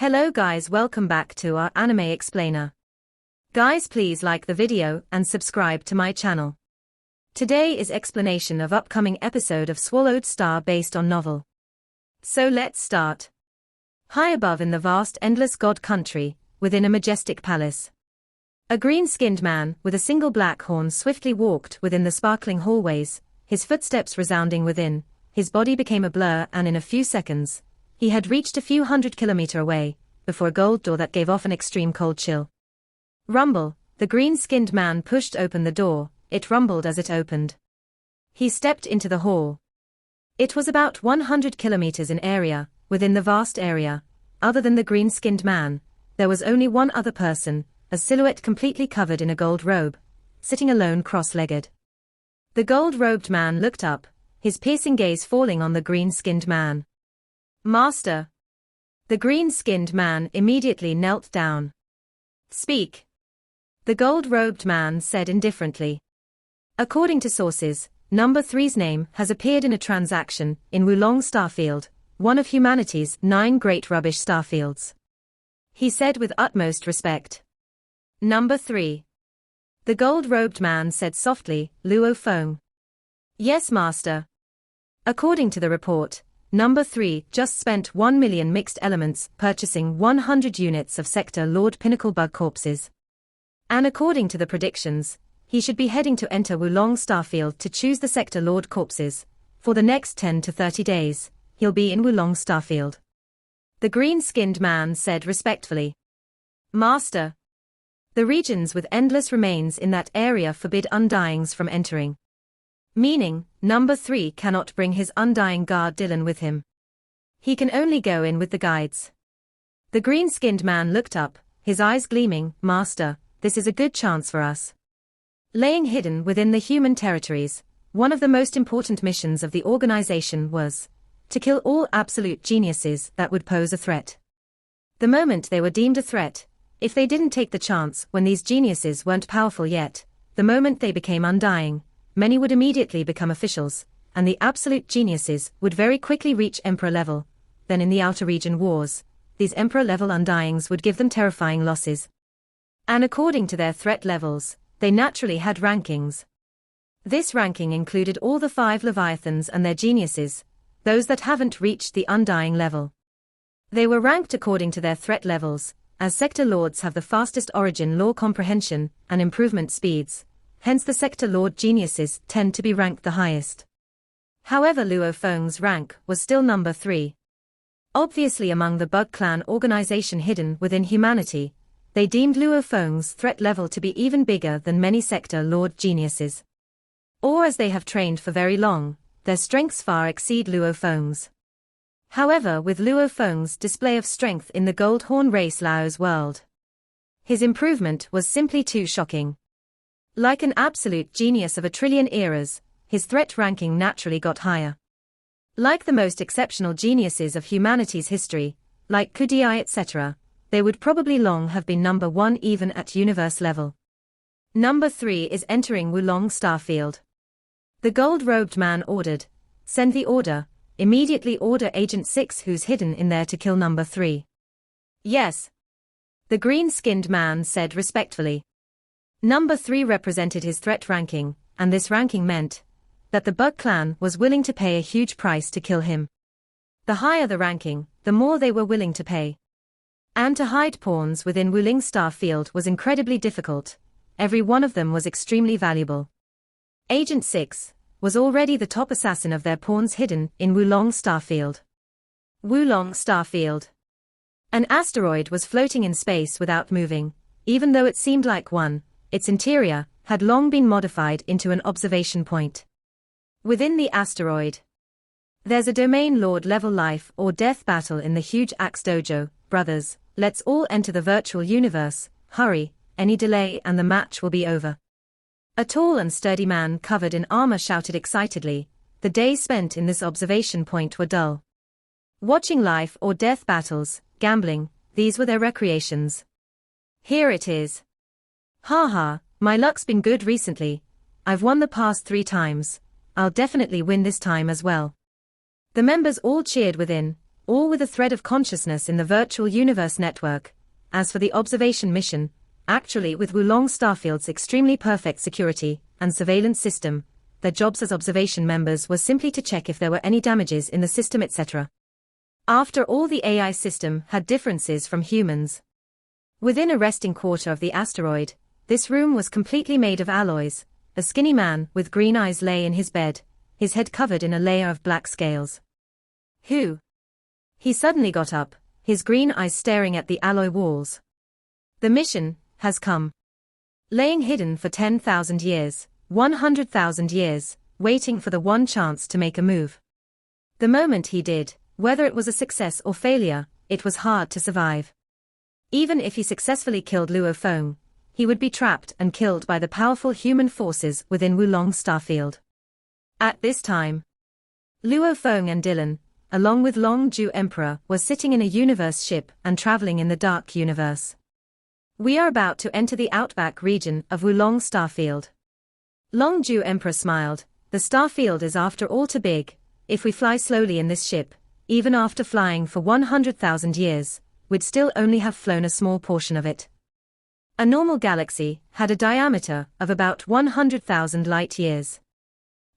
Hello guys, welcome back to our anime explainer. Guys, please like the video and subscribe to my channel. Today is explanation of upcoming episode of Swallowed Star based on novel. So let's start. High above in the vast endless god country, within a majestic palace, a green-skinned man with a single black horn swiftly walked within the sparkling hallways, his footsteps resounding within. His body became a blur, and in a few seconds he had reached a few hundred kilometers away, before a gold door that gave off an extreme cold chill. Rumble, the green-skinned man pushed open the door. It rumbled as it opened. He stepped into the hall. It was about 100 kilometers in area. Within the vast area, other than the green-skinned man, there was only one other person, a silhouette completely covered in a gold robe, sitting alone cross-legged. The gold-robed man looked up, his piercing gaze falling on the green-skinned man. "Master." The green-skinned man immediately knelt down. "Speak." The gold-robed man said indifferently. According to sources, Number 3's name has appeared in a transaction in Wulong Starfield, one of humanity's 9 great rubbish starfields. He said with utmost respect. "Number 3. The gold-robed man said softly, "Luo Feng." "Yes, master." According to the report, Number 3 just spent 1 million mixed elements purchasing 100 units of Sector Lord Pinnacle bug corpses. And according to the predictions, he should be heading to enter Wulong Starfield to choose the Sector Lord corpses. For the next 10 to 30 days, he'll be in Wulong Starfield. The green-skinned man said respectfully. "Master." The regions with endless remains in that area forbid undyings from entering. Meaning, Number 3 cannot bring his undying guard Dylan with him. He can only go in with the guides. The green-skinned man looked up, his eyes gleaming. "Master, this is a good chance for us." Laying hidden within the human territories, one of the most important missions of the organization was to kill all absolute geniuses that would pose a threat. The moment they were deemed a threat, if they didn't take the chance when these geniuses weren't powerful yet, the moment they became undying, many would immediately become officials, and the absolute geniuses would very quickly reach Emperor level. Then in the outer region wars, these Emperor level undyings would give them terrifying losses. And according to their threat levels, they naturally had rankings. This ranking included all the 5 Leviathans and their geniuses, those that haven't reached the undying level. They were ranked according to their threat levels, as Sector Lords have the fastest origin law comprehension and improvement speeds. Hence the Sector Lord geniuses tend to be ranked the highest. However, Luo Feng's rank was still Number 3. Obviously among the Bug Clan organization hidden within humanity, they deemed Luo Feng's threat level to be even bigger than many Sector Lord geniuses. Or as they have trained for very long, their strengths far exceed Luo Feng's. However, with Luo Feng's display of strength in the Gold Horn race Lao's world, his improvement was simply too shocking. Like an absolute genius of a trillion eras, his threat ranking naturally got higher. Like the most exceptional geniuses of humanity's history, like Kudai etc., they would probably long have been Number 1 even at universe level. Number 3 is entering Wulong Starfield. The gold-robed man ordered. "Send the order. Immediately order Agent 6 who's hidden in there to kill Number 3. "Yes." The green-skinned man said respectfully. Number 3 represented his threat ranking, and this ranking meant that the Bug Clan was willing to pay a huge price to kill him. The higher the ranking, the more they were willing to pay. And to hide pawns within Wulong Starfield was incredibly difficult. Every one of them was extremely valuable. Agent 6 was already the top assassin of their pawns hidden in Wulong Starfield. Wulong Starfield. An asteroid was floating in space without moving, even though it seemed like one. Its interior had long been modified into an observation point. Within the asteroid, there's a domain lord level life or death battle in the huge Axe Dojo. "Brothers, let's all enter the virtual universe. Hurry, any delay and the match will be over." A tall and sturdy man covered in armor shouted excitedly. The days spent in this observation point were dull. Watching life or death battles, gambling, these were their recreations. "Here it is. Haha, my luck's been good recently. I've won the past 3 times. I'll definitely win this time as well." The members all cheered within, all with a thread of consciousness in the virtual universe network. As for the observation mission, actually with Wulong Starfield's extremely perfect security and surveillance system, their jobs as observation members were simply to check if there were any damages in the system, etc. After all, the AI system had differences from humans. Within a resting quarter of the asteroid, this room was completely made of alloys. A skinny man with green eyes lay in his bed, his head covered in a layer of black scales. Who? He suddenly got up, his green eyes staring at the alloy walls. The mission has come. Laying hidden for 10,000 years, 100,000 years, waiting for the one chance to make a move. The moment he did, whether it was a success or failure, it was hard to survive. Even if he successfully killed Luo Feng, he would be trapped and killed by the powerful human forces within Wulong Starfield. At this time, Luo Feng and Dylan, along with Long Ju Emperor, were sitting in a universe ship and traveling in the dark universe. We are about to enter the outback region of Wulong Starfield. Long Ju Emperor smiled. The starfield is after all too big. If we fly slowly in this ship, even after flying for 100,000 years, we'd still only have flown a small portion of it. A normal galaxy had a diameter of about 100,000 light years.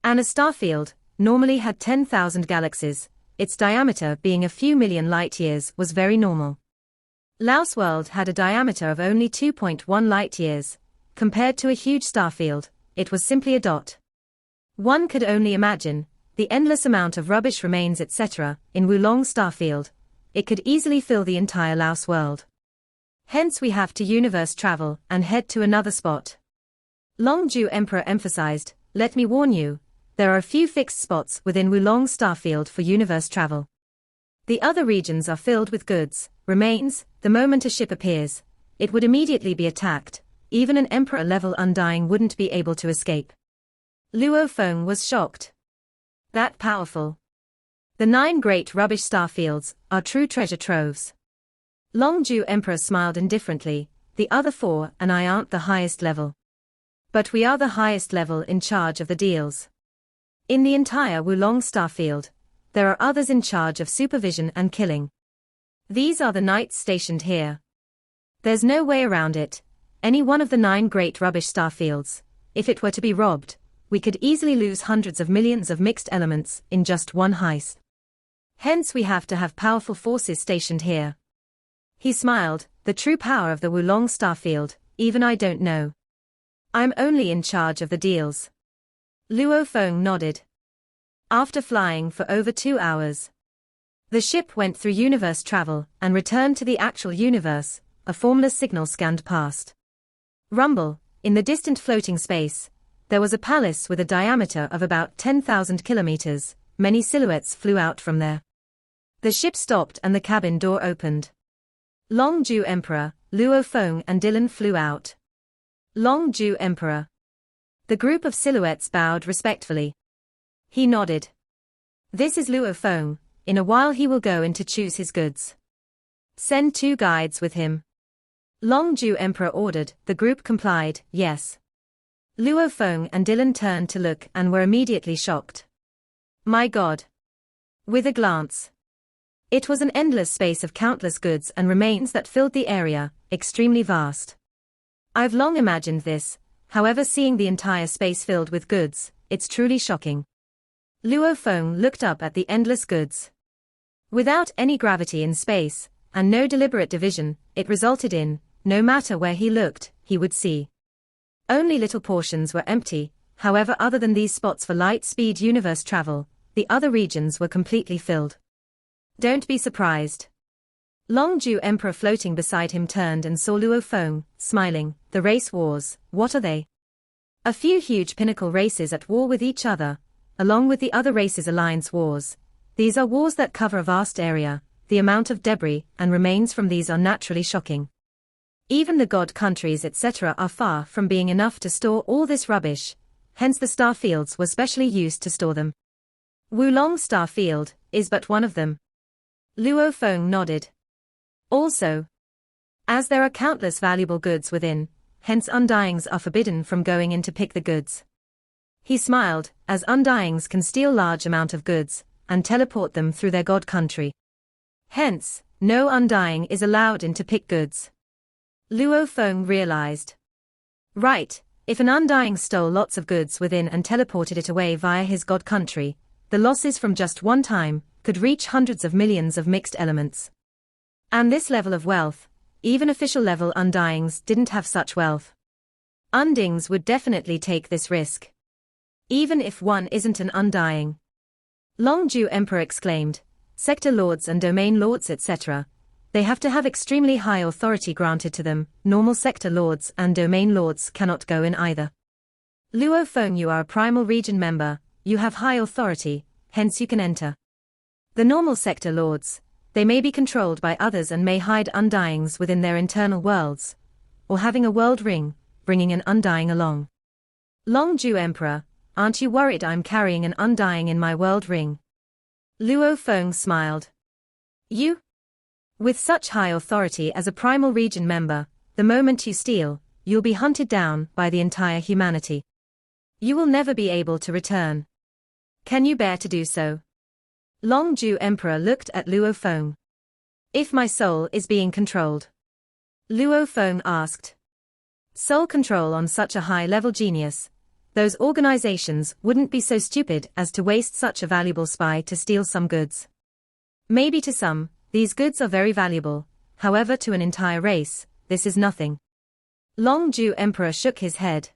And a starfield normally had 10,000 galaxies, its diameter being a few million light years was very normal. Laos World had a diameter of only 2.1 light years. Compared to a huge starfield, it was simply a dot. One could only imagine the endless amount of rubbish remains, etc. in Wulong Starfield. It could easily fill the entire Laos World. Hence we have to universe travel and head to another spot. Long Ju Emperor emphasized, let me warn you, there are a few fixed spots within Wulong Starfield for universe travel. The other regions are filled with goods, remains. The moment a ship appears, it would immediately be attacked. Even an Emperor-level Undying wouldn't be able to escape. Luo Feng was shocked. That powerful. The 9 great rubbish starfields are true treasure troves. Long Ju Emperor smiled indifferently. The other 4 and I aren't the highest level. But we are the highest level in charge of the deals. In the entire Wulong Starfield, there are others in charge of supervision and killing. These are the knights stationed here. There's no way around it. Any one of the 9 great rubbish starfields, if it were to be robbed, we could easily lose hundreds of millions of mixed elements in just one heist. Hence we have to have powerful forces stationed here. He smiled. The true power of the Wulong Starfield, even I don't know. I'm only in charge of the deals. Luo Feng nodded. After flying for over 2 hours, the ship went through universe travel and returned to the actual universe. A formless signal scanned past. Rumble, in the distant floating space, there was a palace with a diameter of about 10,000 kilometers. Many silhouettes flew out from there. The ship stopped and the cabin door opened. Long Ju Emperor, Luo Feng and Dylan flew out. Long Ju Emperor. The group of silhouettes bowed respectfully. He nodded. This is Luo Feng. In a while he will go in to choose his goods. Send 2 guides with him. Long Ju Emperor ordered. The group complied. Yes. Luo Feng and Dylan turned to look and were immediately shocked. My God. With a glance. It was an endless space of countless goods and remains that filled the area, extremely vast. I've long imagined this, however, seeing the entire space filled with goods, it's truly shocking. Luo Feng looked up at the endless goods. Without any gravity in space, and no deliberate division, it resulted in, no matter where he looked, he would see. Only little portions were empty. However, other than these spots for light-speed universe travel, the other regions were completely filled. Don't be surprised. Long Ju Emperor floating beside him turned and saw Luo Feng, smiling. The race wars, what are they? A few huge pinnacle races at war with each other, along with the other races' alliance wars. These are wars that cover a vast area. The amount of debris and remains from these are naturally shocking. Even the god countries etc. are far from being enough to store all this rubbish, hence the starfields were specially used to store them. Wulong Starfield is but one of them. Luo Feng nodded. Also, as there are countless valuable goods within, hence Undyings are forbidden from going in to pick the goods. He smiled, as Undyings can steal large amount of goods and teleport them through their god country. Hence, no undying is allowed in to pick goods. Luo Feng realized. Right, if an undying stole lots of goods within and teleported it away via his god country, the losses from just one time could reach hundreds of millions of mixed elements. And this level of wealth, even official level undyings didn't have such wealth. Undings would definitely take this risk. Even if one isn't an undying. Longju Emperor exclaimed, sector lords and domain lords etc. They have to have extremely high authority granted to them, normal sector lords and domain lords cannot go in either. Luo Feng, you are a primal region member, you have high authority, hence you can enter. The normal sector lords, they may be controlled by others and may hide undyings within their internal worlds, or having a world ring, bringing an undying along. Longju Emperor, aren't you worried I'm carrying an undying in my world ring? Luo Feng smiled. You? With such high authority as a primal region member, the moment you steal, you'll be hunted down by the entire humanity. You will never be able to return. Can you bear to do so? Longju Emperor looked at Luo Feng. If my soul is being controlled? Luo Feng asked. Soul control on such a high-level genius, those organizations wouldn't be so stupid as to waste such a valuable spy to steal some goods. Maybe to some, these goods are very valuable, however to an entire race, this is nothing. Longju Emperor shook his head.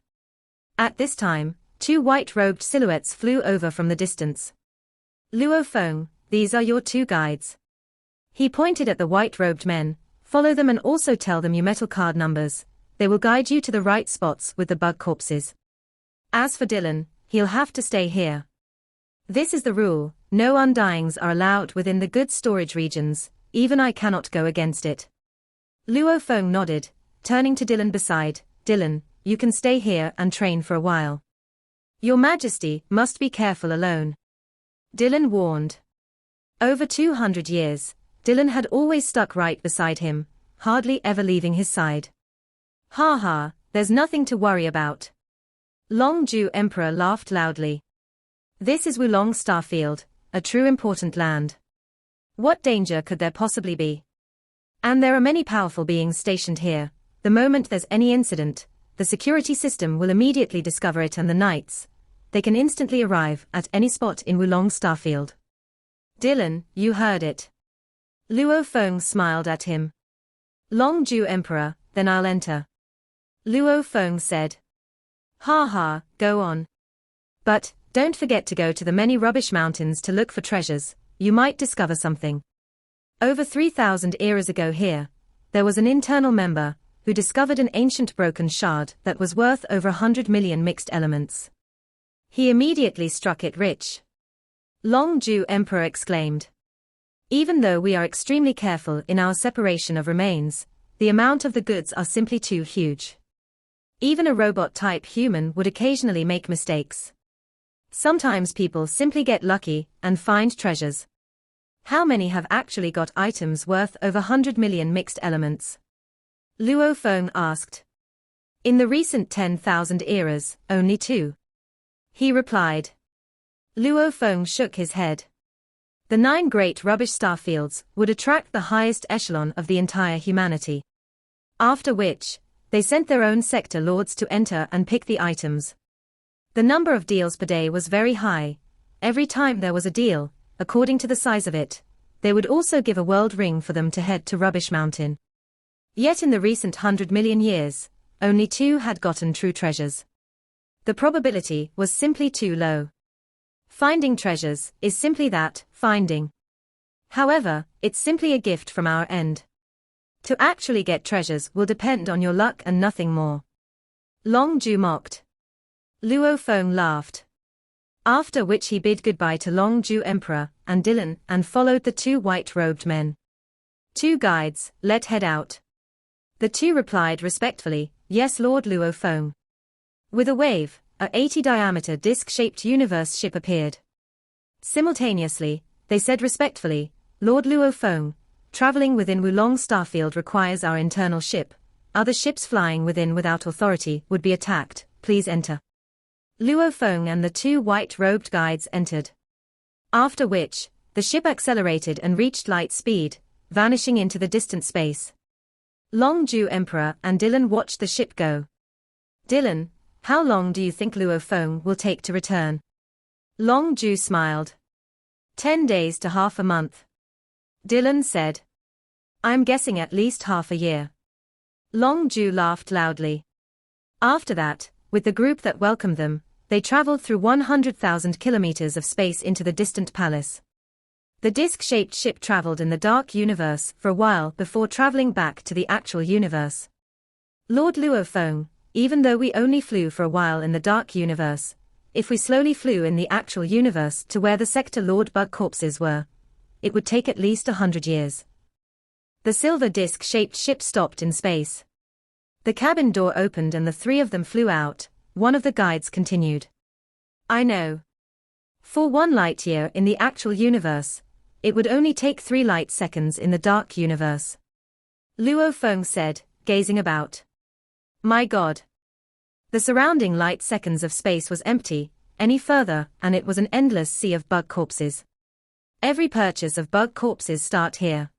At this time, two white-robed silhouettes flew over from the distance. Luo Feng, these are your two guides. He pointed at the white-robed men, follow them and also tell them your metal card numbers, they will guide you to the right spots with the bug corpses. As for Dylan, he'll have to stay here. This is the rule, no undyings are allowed within the goods storage regions, even I cannot go against it. Luo Feng nodded, turning to Dylan beside, Dylan, you can stay here and train for a while. Your Majesty must be careful alone. Dylan warned. Over 200 years, Dylan had always stuck right beside him, hardly ever leaving his side. Ha ha, there's nothing to worry about. Longju Emperor laughed loudly. This is Wulong Starfield, a true important land. What danger could there possibly be? And there are many powerful beings stationed here. The moment there's any incident, the security system will immediately discover it and the knights, they can instantly arrive at any spot in Wulong Starfield. Dylan, you heard it. Luo Feng smiled at him. Longju Emperor, then I'll enter. Luo Feng said. Ha ha, go on. But, don't forget to go to the many rubbish mountains to look for treasures, you might discover something. Over 3,000 eras ago here, there was an internal member, who discovered an ancient broken shard that was worth over 100 million mixed elements. He immediately struck it rich. Longju Emperor exclaimed. Even though we are extremely careful in our separation of remains, the amount of the goods are simply too huge. Even a robot-type human would occasionally make mistakes. Sometimes people simply get lucky and find treasures. How many have actually got items worth over 100 million mixed elements? Luo Feng asked. In the recent 10,000 eras, only 2. He replied. Luo Feng shook his head. The 9 great rubbish starfields would attract the highest echelon of the entire humanity. After which, they sent their own sector lords to enter and pick the items. The number of deals per day was very high. Every time there was a deal, according to the size of it, they would also give a world ring for them to head to Rubbish Mountain. Yet in the recent 100 million years, only 2 had gotten true treasures. The probability was simply too low. Finding treasures is simply that, finding. However, it's simply a gift from our end. To actually get treasures will depend on your luck and nothing more. Longju mocked. Luo Feng laughed. After which he bid goodbye to Longju Emperor and Dylan and followed the 2 white-robed men. 2 guides, let head out. The 2 replied respectfully, yes Lord Luo Feng. With a wave, a 80-diameter disc-shaped universe ship appeared. Simultaneously, they said respectfully, Lord Luo Feng, traveling within Wulong Starfield requires our internal ship. Other ships flying within without authority would be attacked, please enter. Luo Feng and the 2 white-robed guides entered. After which, the ship accelerated and reached light speed, vanishing into the distant space. Long Ju Emperor and Dylan watched the ship go. Dylan, how long do you think Luo Feng will take to return? Long Ju smiled. 10 days to half a month. Dylan said. I'm guessing at least half a year. Long Ju laughed loudly. After that, with the group that welcomed them, they traveled through 100,000 kilometers of space into the distant palace. The disc-shaped ship traveled in the dark universe for a while before traveling back to the actual universe. Lord Luo Feng, even though we only flew for a while in the dark universe, if we slowly flew in the actual universe to where the sector Lord Bug corpses were, it would take at least 100 years. The silver disc-shaped ship stopped in space. The cabin door opened and the three of them flew out. One of the guides continued. I know. For 1 light year in the actual universe, it would only take 3 light seconds in the dark universe. Luo Feng said, gazing about. My God. The surrounding light seconds of space was empty, any further, and it was an endless sea of bug corpses. Every purchase of bug corpses start here.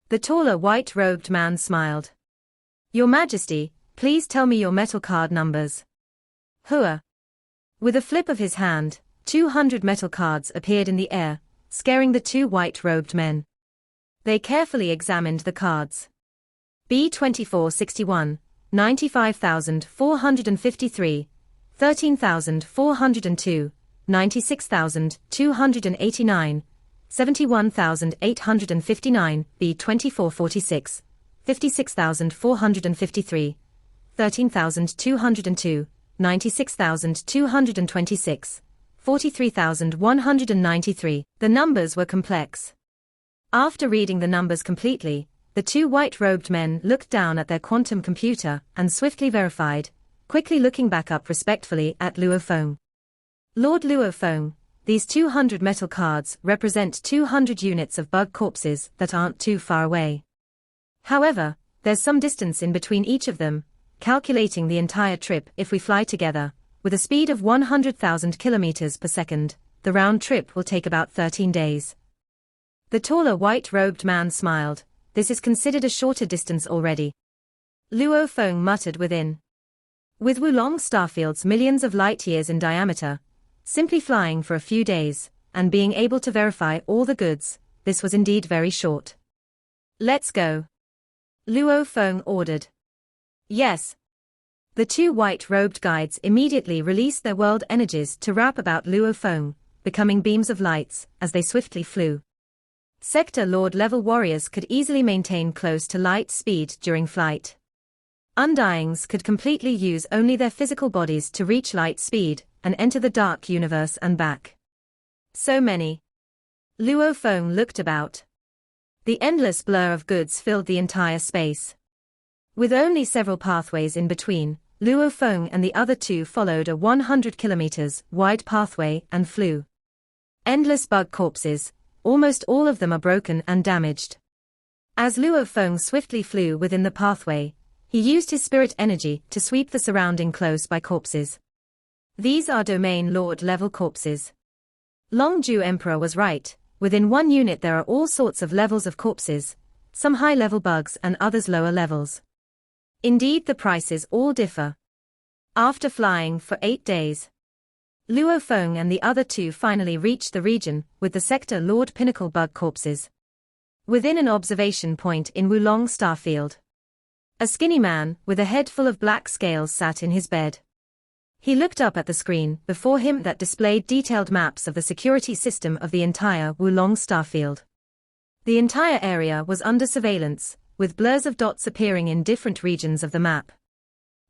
The taller white-robed man smiled. Your Majesty, please tell me your metal card numbers. Hua. With a flip of his hand, 200 metal cards appeared in the air, scaring the 2 white-robed men. They carefully examined the cards. B2461, 95,453, 13,402, 96,289, 71,859, B2446, 56,453, 13,202, 96,226, 43,193. The numbers were complex. After reading the numbers completely, the 2 white-robed men looked down at their quantum computer and swiftly verified, quickly looking back up respectfully at Luo Feng. Lord Luo Feng, these 200 metal cards represent 200 units of bug corpses that aren't too far away. However, there's some distance in between each of them. Calculating the entire trip if we fly together, with a speed of 100,000 kilometers per second, the round trip will take about 13 days. The taller white-robed man smiled. This is considered a shorter distance already. Luo Feng muttered within. With Wulong starfields millions of light years in diameter, simply flying for a few days, and being able to verify all the goods, this was indeed very short. Let's go. Luo Feng ordered. Yes. The 2 white-robed guides immediately released their world energies to wrap about Luo Feng, becoming beams of lights, as they swiftly flew. Sector Lord level warriors could easily maintain close to light speed during flight. Undyings could completely use only their physical bodies to reach light speed and enter the dark universe and back. So many. Luo Feng looked about. The endless blur of goods filled the entire space. With only several pathways in between, Luo Feng and the other 2 followed a 100 kilometers wide pathway and flew. Endless bug corpses, almost all of them are broken and damaged. As Luo Feng swiftly flew within the pathway, he used his spirit energy to sweep the surrounding close-by corpses. These are domain lord level corpses. Long Ju Emperor was right, within 1 unit there are all sorts of levels of corpses, some high-level bugs and others lower levels. Indeed, the prices all differ. After flying for 8 days, Luo Feng and the other 2 finally reached the region with the sector Lord Pinnacle bug corpses. Within an observation point in Wulong Starfield, a skinny man with a head full of black scales sat in his bed. He looked up at the screen before him that displayed detailed maps of the security system of the entire Wulong Starfield. The entire area was under surveillance, with blurs of dots appearing in different regions of the map.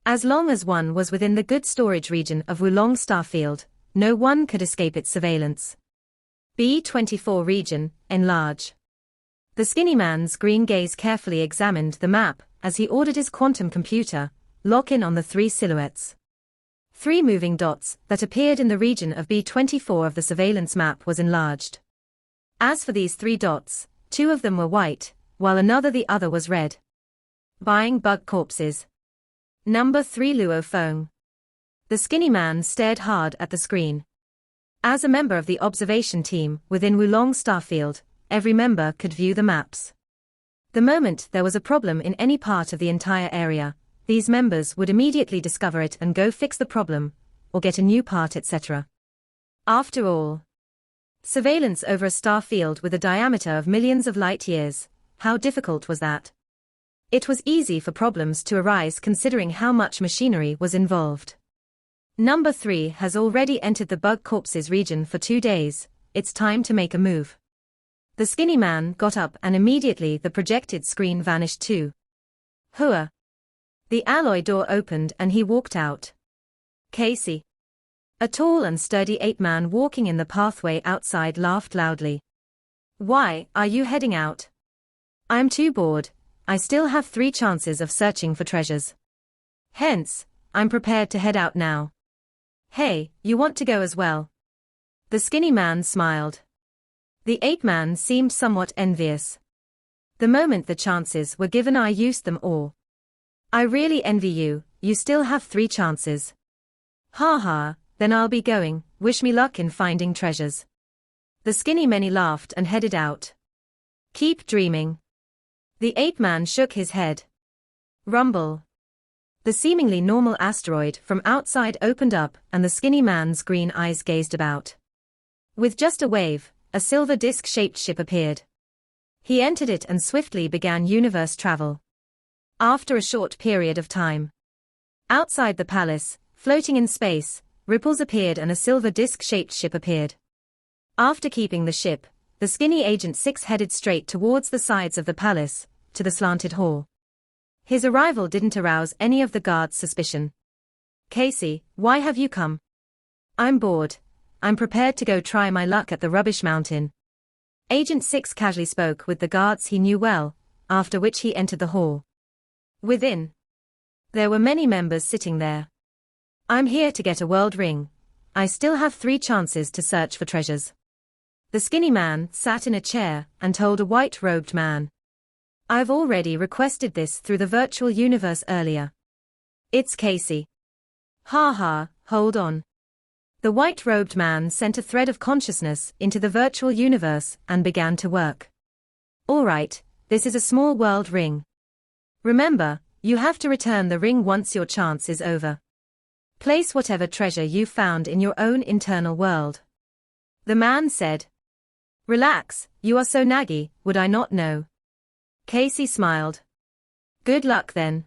As long as one was within the good storage region of Wulong Starfield, no one could escape its surveillance. B24 region, enlarge. The skinny man's green gaze carefully examined the map as he ordered his quantum computer, lock in on the 3 silhouettes. 3 moving dots that appeared in the region of B24 of the surveillance map was enlarged. As for these 3 dots, 2 of them were white, while the other was red. Buying bug corpses. Number 3 Luo Feng. The skinny man stared hard at the screen. As a member of the observation team within Wulong Starfield, every member could view the maps. The moment there was a problem in any part of the entire area, these members would immediately discover it and go fix the problem, or get a new part, etc. After all, surveillance over a star field with a diameter of millions of light years, how difficult was that? It was easy for problems to arise considering how much machinery was involved. Number 3 has already entered the bug corpses region for 2 days, it's time to make a move. The skinny man got up and immediately the projected screen vanished too. Hooah! The alloy door opened and he walked out. Casey, a tall and sturdy ape man walking in the pathway outside, laughed loudly. Why are you heading out? I'm too bored, I still have 3 chances of searching for treasures. Hence, I'm prepared to head out now. Hey, you want to go as well? The skinny man smiled. The ape man seemed somewhat envious. The moment the chances were given, I used them all. I really envy you, you still have 3 chances. Ha ha, then I'll be going, wish me luck in finding treasures. The skinny man laughed and headed out. Keep dreaming. The ape man shook his head. Rumble. The seemingly normal asteroid from outside opened up and the skinny man's green eyes gazed about. With just a wave, a silver disc-shaped ship appeared. He entered it and swiftly began universe travel. After a short period of time, outside the palace, floating in space, ripples appeared and a silver disc-shaped ship appeared. After keeping the ship, the skinny Agent 6 headed straight towards the sides of the palace, to the slanted hall. His arrival didn't arouse any of the guards' suspicion. Casey, why have you come? I'm bored. I'm prepared to go try my luck at the rubbish mountain. Agent 6 casually spoke with the guards he knew well, after which he entered the hall. Within, there were many members sitting there. I'm here to get a world ring. I still have 3 chances to search for treasures. The skinny man sat in a chair and told a white-robed man. I've already requested this through the virtual universe earlier. It's Casey. Ha ha, hold on. The white-robed man sent a thread of consciousness into the virtual universe and began to work. All right, this is a small world ring. Remember, you have to return the ring once your chance is over. Place whatever treasure you found in your own internal world. The man said. Relax, you are so naggy, would I not know? Casey smiled. Good luck then.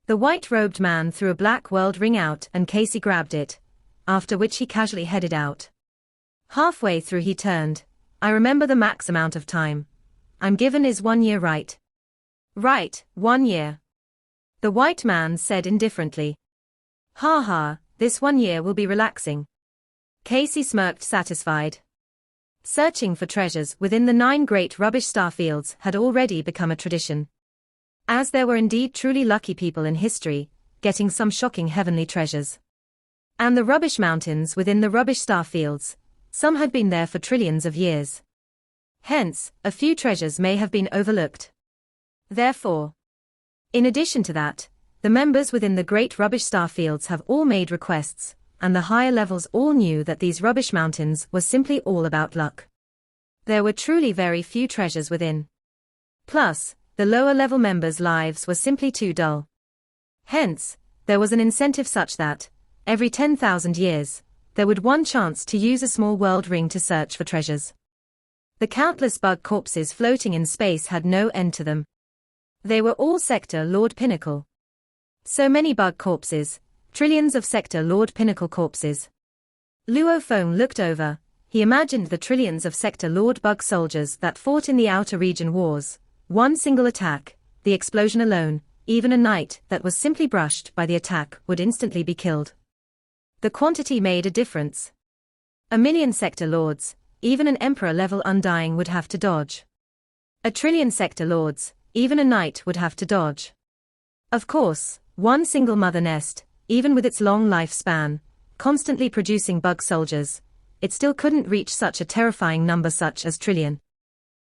The white-robed man threw a black world ring out and Casey grabbed it, after which he casually headed out. Halfway through he turned. I remember the max amount of time I'm given is 1 year, right? Right, 1 year. The white man said indifferently. Ha ha, this 1 year will be relaxing. Casey smirked satisfied. Searching for treasures within the 9 great rubbish starfields had already become a tradition. As there were indeed truly lucky people in history, getting some shocking heavenly treasures. And the rubbish mountains within the rubbish starfields, some had been there for trillions of years. Hence, a few treasures may have been overlooked. Therefore, in addition to that, the members within the great rubbish starfields have all made requests, and the higher levels all knew that these rubbish mountains were simply all about luck. There were truly very few treasures within. Plus, the lower level members' lives were simply too dull. Hence, there was an incentive such that, every 10,000 years, there would one chance to use a small world ring to search for treasures. The countless bug corpses floating in space had no end to them. They were all Sector Lord Pinnacle. So many bug corpses, trillions of Sector Lord Pinnacle corpses. Luo Feng looked over, he imagined the trillions of Sector Lord Bug soldiers that fought in the outer region wars. One single attack, the explosion alone, even a knight that was simply brushed by the attack would instantly be killed. The quantity made a difference. 1 million Sector Lords, even an Emperor-level Undying would have to dodge. 1 trillion Sector Lords, even a knight would have to dodge. Of course, one single mother nest, even with its long lifespan, constantly producing bug soldiers, it still couldn't reach such a terrifying number such as trillion.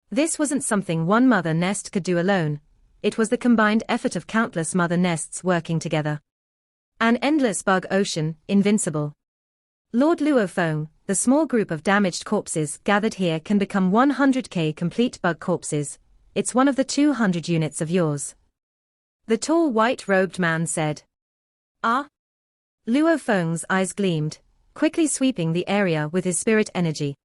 This wasn't something one mother nest could do alone, it was the combined effort of countless mother nests working together. An endless bug ocean, invincible. Lord Luo Feng, the small group of damaged corpses gathered here can become 100k complete bug corpses, it's one of the 200 units of yours. The tall white-robed man said. Ah? Luo Feng's eyes gleamed, quickly sweeping the area with his spirit energy.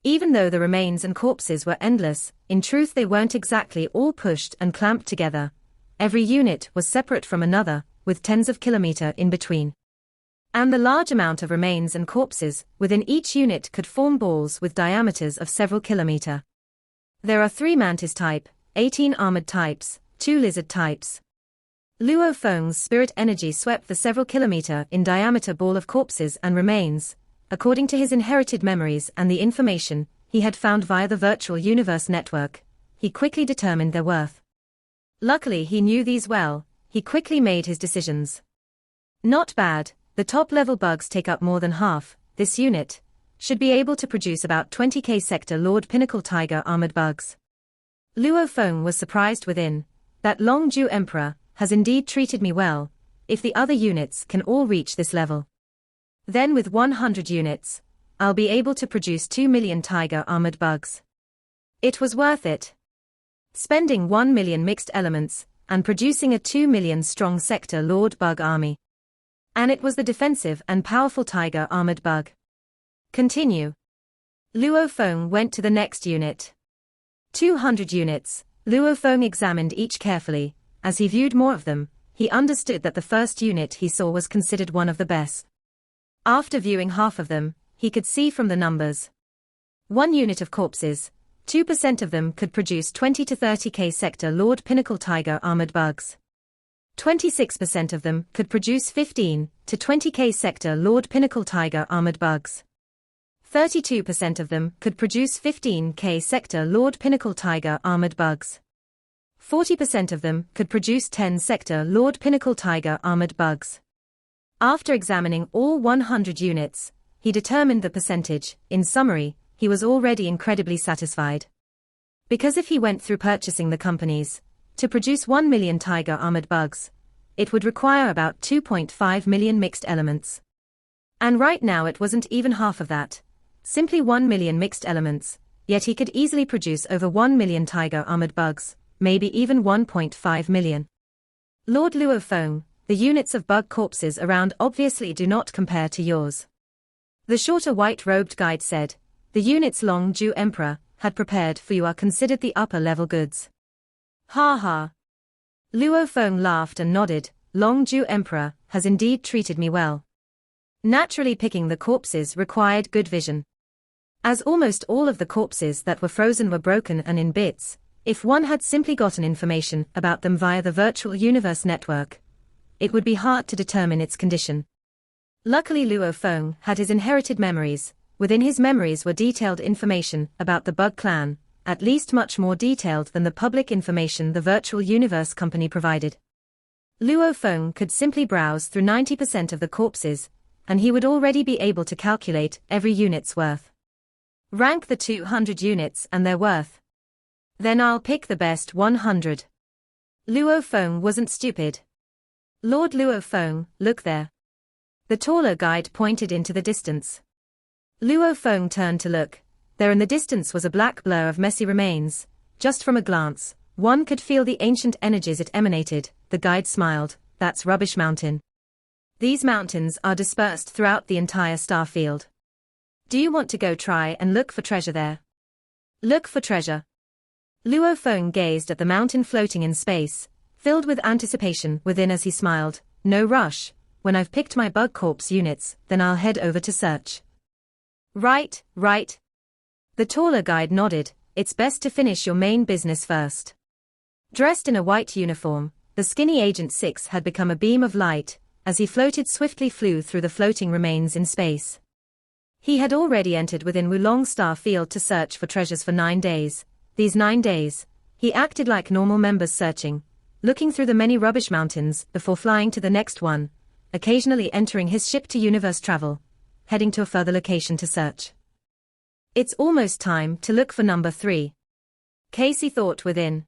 Even though the remains and corpses were endless, in truth they weren't exactly all pushed and clamped together. Every unit was separate from another, with tens of kilometers in between. And the large amount of remains and corpses within each unit could form balls with diameters of several kilometers. There are 3 mantis type, 18 armored types, 2 lizard types. Luo Feng's spirit energy swept the several kilometer in diameter ball of corpses and remains, according to his inherited memories and the information he had found via the virtual universe network. He quickly determined their worth. Luckily he knew these well, he quickly made his decisions. Not bad, the top-level bugs take up more than half. This unit should be able to produce about 20k Sector Lord Pinnacle Tiger armored bugs. Luo Feng was surprised within. That Longju Emperor has indeed treated me well, if the other units can all reach this level. Then with 100 units, I'll be able to produce 2 million tiger armored bugs. It was worth it. Spending 1 million mixed elements, and producing a 2 million strong Sector Lord bug army. And it was the defensive and powerful tiger armored bug. Continue. Luo Feng went to the next unit. 200 units, Luo Feng examined each carefully. As he viewed more of them, he understood that the first unit he saw was considered one of the best. After viewing half of them, he could see from the numbers. 1 unit of corpses, 2% of them could produce 20 to 30k Sector Lord Pinnacle Tiger armored bugs. 26% of them could produce 15 to 20k Sector Lord Pinnacle Tiger armored bugs. 32% of them could produce 15k Sector Lord Pinnacle Tiger armored bugs. 40% of them could produce 10 Sector Lord Pinnacle Tiger armored bugs. After examining all 100 units, he determined the percentage. In summary, he was already incredibly satisfied. Because if he went through purchasing the companies to produce 1 million tiger armored bugs, it would require about 2.5 million mixed elements. And right now it wasn't even half of that. Simply 1 million mixed elements, yet he could easily produce over 1 million tiger armored bugs. Maybe even 1.5 million. Lord Luo Feng, the units of bug corpses around obviously do not compare to yours. The shorter white-robed guide said, the units Longju Emperor had prepared for you are considered the upper-level goods. Ha ha. Luo Feng laughed and nodded. Longju Emperor has indeed treated me well. Naturally picking the corpses required good vision. As almost all of the corpses that were frozen were broken and in bits, if one had simply gotten information about them via the virtual universe network, it would be hard to determine its condition. Luckily Luo Feng had his inherited memories. Within his memories were detailed information about the Bug Clan, at least much more detailed than the public information the virtual universe company provided. Luo Feng could simply browse through 90% of the corpses, and he would already be able to calculate every unit's worth. Rank the 200 units and their worth. Then I'll pick the best 100. Luo Feng wasn't stupid. Lord Luo Feng, look there. The taller guide pointed into the distance. Luo Feng turned to look. There in the distance was a black blur of messy remains. Just from a glance, one could feel the ancient energies it emanated. The guide smiled. That's Rubbish Mountain. These mountains are dispersed throughout the entire star field. Do you want to go try and look for treasure there? Look for treasure. Luo Feng gazed at the mountain floating in space, filled with anticipation within as he smiled. No rush. When I've picked my bug corpse units, then I'll head over to search. Right. The taller guide nodded. It's best to finish your main business first. Dressed in a white uniform, the skinny Agent 6 had become a beam of light, as he swiftly flew through the floating remains in space. He had already entered within Wulong Star Field to search for treasures for 9 days. These 9 days, he acted like normal members searching, looking through the many rubbish mountains before flying to the next one, occasionally entering his ship to universe travel, heading to a further location to search. It's almost time to look for number 3. Casey thought within.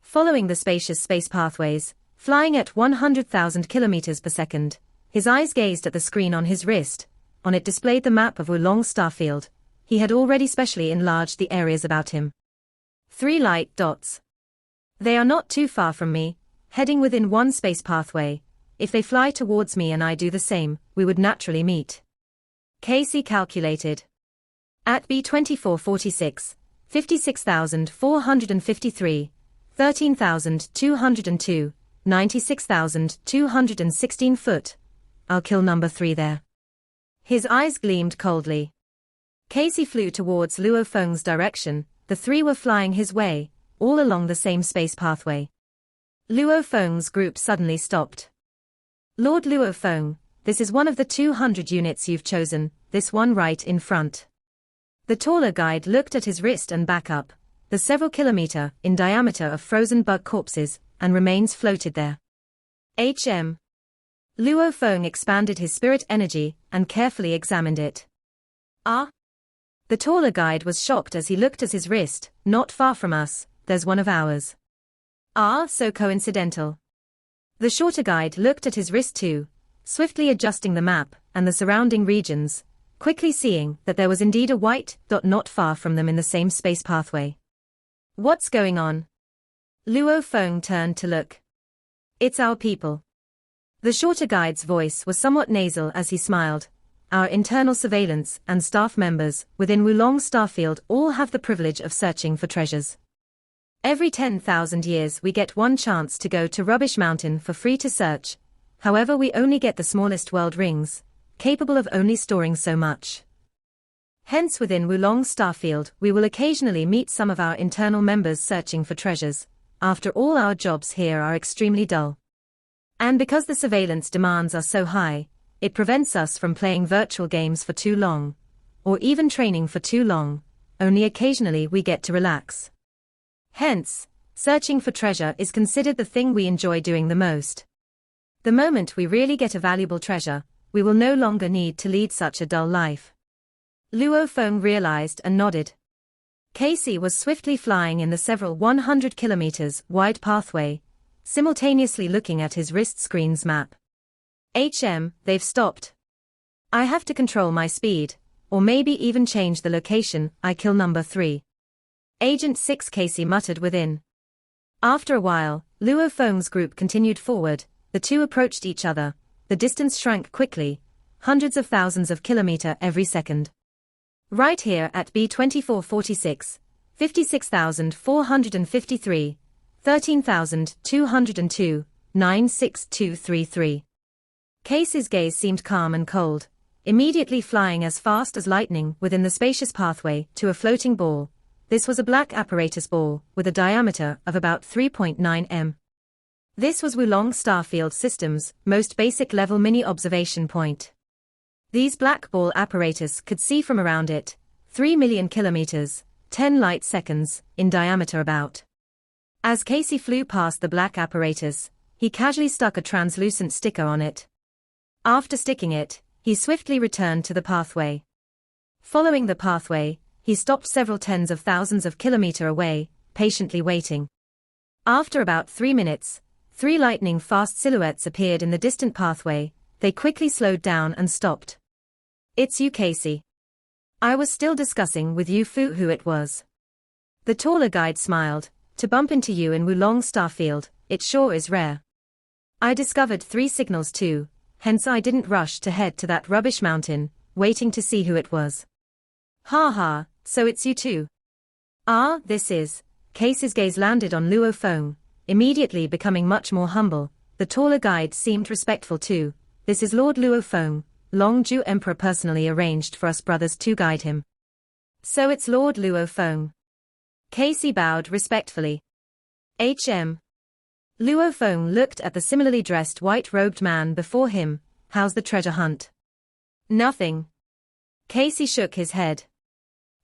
Following the spacious space pathways, flying at 100,000 kilometers per second, his eyes gazed at the screen on his wrist. On it displayed the map of Wulong Starfield. He had already specially enlarged the areas about him. 3 light dots. They are not too far from me, heading within one space pathway. If they fly towards me and I do the same, we would naturally meet. Casey calculated. At B2446, 56,453, 13,202, 96,216 foot. I'll kill number 3 there. His eyes gleamed coldly. Casey flew towards Luo Feng's direction. The 3 were flying his way, all along the same space pathway. Luo Feng's group suddenly stopped. Lord Luo Feng, this is one of the 200 units you've chosen, this one right in front. The taller guide looked at his wrist and back up. The several kilometer in diameter of frozen bug corpses and remains floated there. HM. Luo Feng expanded his spirit energy and carefully examined it. Ah? The taller guide was shocked as he looked at his wrist. Not far from us, there's one of ours. Ah, so coincidental. The shorter guide looked at his wrist too, swiftly adjusting the map and the surrounding regions, quickly seeing that there was indeed a white dot not far from them in the same space pathway. What's going on? Luo Feng turned to look. It's our people. The shorter guide's voice was somewhat nasal as he smiled. Our internal surveillance and staff members within Wulong Starfield all have the privilege of searching for treasures. Every 10,000 years we get one chance to go to Rubbish Mountain for free to search. However, we only get the smallest world rings, capable of only storing so much. Hence within Wulong Starfield we will occasionally meet some of our internal members searching for treasures. After all, our jobs here are extremely dull. And because the surveillance demands are so high, it prevents us from playing virtual games for too long, or even training for too long. Only occasionally we get to relax. Hence, searching for treasure is considered the thing we enjoy doing the most. The moment we really get a valuable treasure, we will no longer need to lead such a dull life. Luo Feng realized and nodded. Casey was swiftly flying in the several 100 kilometers wide pathway, simultaneously looking at his wrist screen's map. They've stopped. I have to control my speed, or maybe even change the location. I kill number 3. Agent 6, Casey muttered within. After a while, Luo Feng's group continued forward. The two approached each other. The distance shrank quickly, hundreds of thousands of kilometers every second. Right here at B2446, 56,453, 13,202, 96233. Casey's gaze seemed calm and cold, immediately flying as fast as lightning within the spacious pathway to a floating ball. This was a black apparatus ball with a diameter of about 3.9 m. This was Wulong Starfield System's most basic level mini observation point. These black ball apparatus could see from around it, 3 million kilometers, 10 light seconds, in diameter about. As Casey flew past the black apparatus, he casually stuck a translucent sticker on it. After sticking it, he swiftly returned to the pathway. Following the pathway, he stopped several tens of thousands of kilometers away, patiently waiting. After about 3 minutes, 3 lightning-fast silhouettes appeared in the distant pathway. They quickly slowed down and stopped. It's you, Casey. I was still discussing with you who it was. The taller guide smiled. To bump into you in Wulong Starfield, it sure is rare. I discovered 3 signals too, hence I didn't rush to head to that rubbish mountain, waiting to see who it was. Ha ha, so it's you too. Ah, this is. Casey's gaze landed on Luo Feng, immediately becoming much more humble. The taller guide seemed respectful too. This is Lord Luo Feng, Longju Emperor personally arranged for us brothers to guide him. So it's Lord Luo Feng. Casey bowed respectfully. HM. Luo Feng looked at the similarly dressed white-robed man before him. How's the treasure hunt? Nothing. Casey shook his head.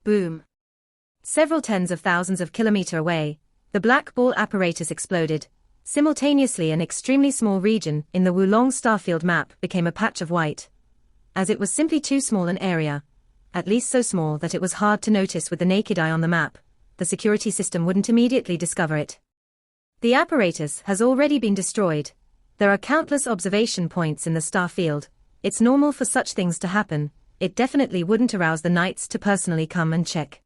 Boom. Several tens of thousands of kilometers away, the black ball apparatus exploded. Simultaneously, an extremely small region in the Wulong Starfield map became a patch of white. As it was simply too small an area, at least so small that it was hard to notice with the naked eye on the map, the security system wouldn't immediately discover it. The apparatus has already been destroyed. There are countless observation points in the star field. It's normal for such things to happen. It definitely wouldn't arouse the knights to personally come and check.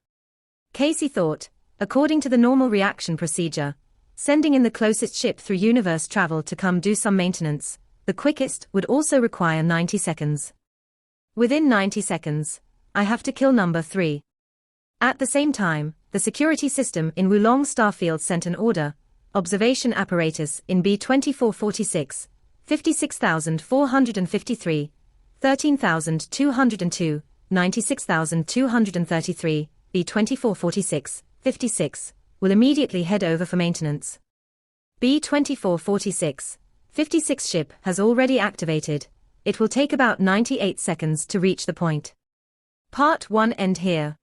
Casey thought, According to the normal reaction procedure, sending in the closest ship through universe travel to come do some maintenance, the quickest would also require 90 seconds. Within 90 seconds, I have to kill number 3. At the same time, the security system in Wulong Starfield sent an order, observation apparatus in B2446, 56,453, 13,202, 96,233, B2446, 56, will immediately head over for maintenance. B2446, 56 ship has already activated. It will take about 98 seconds to reach the point. Part 1 end here.